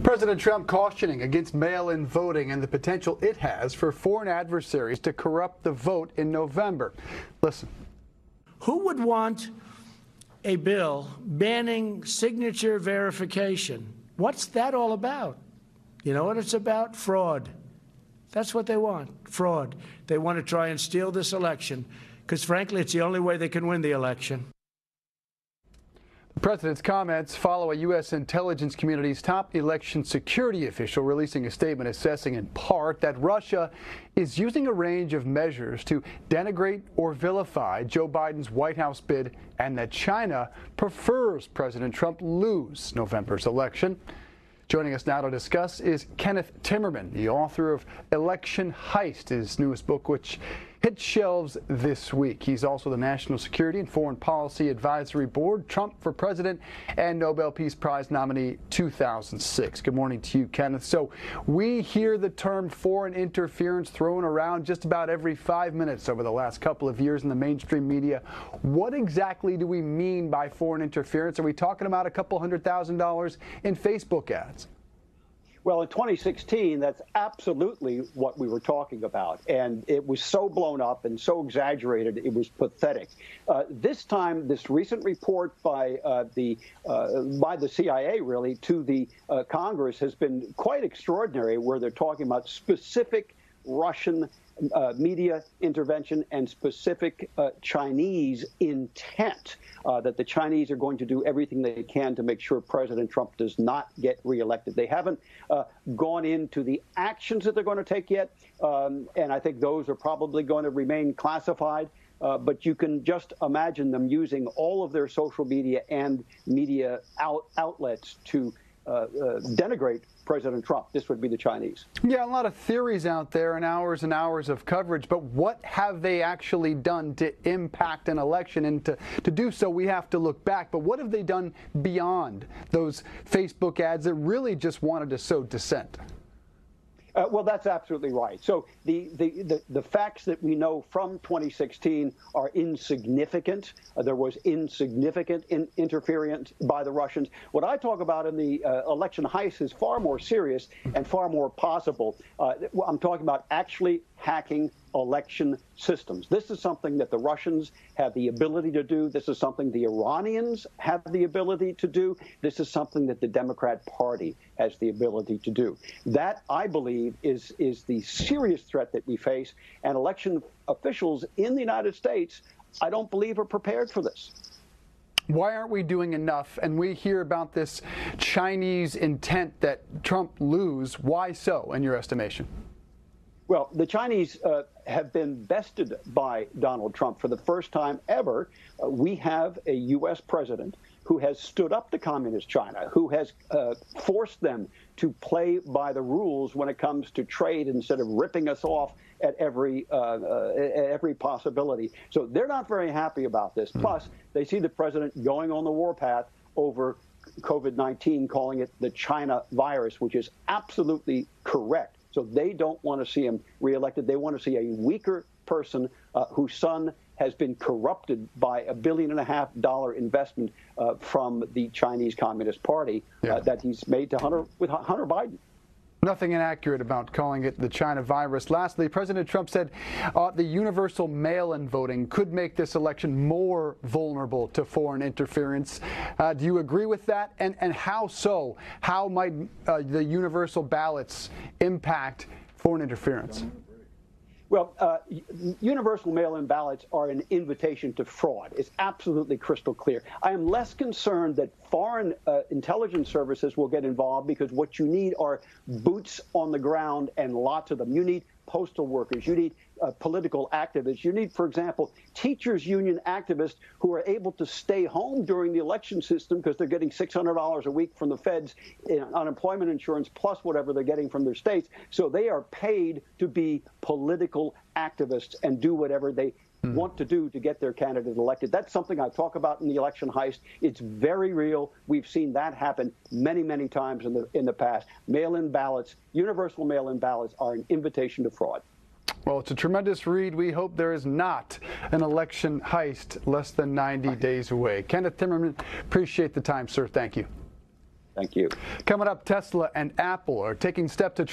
President Trump cautioning against mail-in voting and the potential it has for foreign adversaries to corrupt the vote in November. Listen. Who would want a bill banning signature verification? What's that all about? You know what it's about? Fraud. That's what they want, fraud. They want to try and steal this election because, frankly, it's the only way they can win the election. The president's comments follow a U.S. intelligence community's top election security official releasing a statement assessing in part that Russia is using a range of measures to denigrate or vilify Joe Biden's White House bid and that China prefers President Trump lose November's election. Joining us now to discuss is Kenneth Timmerman, the author of Election Heist, his newest book, which hit shelves this week. He's also the National Security and Foreign Policy Advisory Board, Trump for President, and Nobel Peace Prize nominee 2006. Good morning to you, Kenneth. So we hear the term foreign interference thrown around just about every 5 minutes over the last couple of years in the mainstream media. What exactly do we mean by foreign interference? Are we talking about a couple $100,000 in Facebook ads? Well, in 2016, that's absolutely what we were talking about. And it was so blown up and so exaggerated, it was pathetic. This time, this recent report by the CIA, really, to the Congress has been quite extraordinary, where they're talking about specific Russian media intervention and specific Chinese intent, that the Chinese are going to do everything they can to make sure President Trump does not get reelected. They haven't gone into the actions that they're going to take yet, and I think those are probably going to remain classified. But you can just imagine them using all of their social media and media outlets to denigrate President Trump. This would be the Chinese. Yeah, a lot of theories out there and hours of coverage, but what have they actually done to impact an election? And to do so, we have to look back. But what have they done beyond those Facebook ads that really just wanted to sow dissent? Well, that's absolutely right. So the facts that we know from 2016 are insignificant. There was insignificant interference by the Russians. What I talk about in the election heist is far more serious and far more possible. I'm talking about actually hacking election systems. This is something that the Russians have the ability to do. This is something the Iranians have the ability to do. This is something that the Democrat Party has the ability to do. That, I believe, is the serious threat that we face, and election officials in the United States, I don't believe, are prepared for this. Why aren't we doing enough? And we hear about this Chinese intent that Trump lose. Why so, in your estimation? Well, the Chinese have been bested by Donald Trump. For the first time ever, we have a U.S. president who has stood up to Communist China, who has forced them to play by the rules when it comes to trade instead of ripping us off at every possibility. So they're not very happy about this. Plus, they see the president going on the warpath over COVID-19, calling it the China virus, which is absolutely correct. So they don't want to see him reelected. They want to see a weaker person whose son has been corrupted by $1.5 billion investment from the Chinese Communist Party that he's made to Hunter Biden. Nothing inaccurate about calling it the China virus. Lastly, President Trump said the universal mail-in voting could make this election more vulnerable to foreign interference. Do you agree with that? And how so? How might the universal ballots impact foreign interference? Well, universal mail-in ballots are an invitation to fraud. It's absolutely crystal clear. I am less concerned that foreign intelligence services will get involved, because what you need are boots on the ground, and lots of them. You need postal workers. You need political activists. You need, for example, teachers union activists who are able to stay home during the election system because they're getting $600 a week from the feds in unemployment insurance, plus whatever they're getting from their states. So they are paid to be political activists and do whatever they want to do to get their candidate elected. That's something I talk about in the election heist. It's very real. We've seen that happen many, many times in the past. Mail-in ballots, universal mail-in ballots, are an invitation to fraud. Well, it's a tremendous read. We hope there is not an election heist less than 90 days away. Kenneth Timmerman, appreciate the time, sir. Thank you. Thank you. Coming up, Tesla and Apple are taking steps to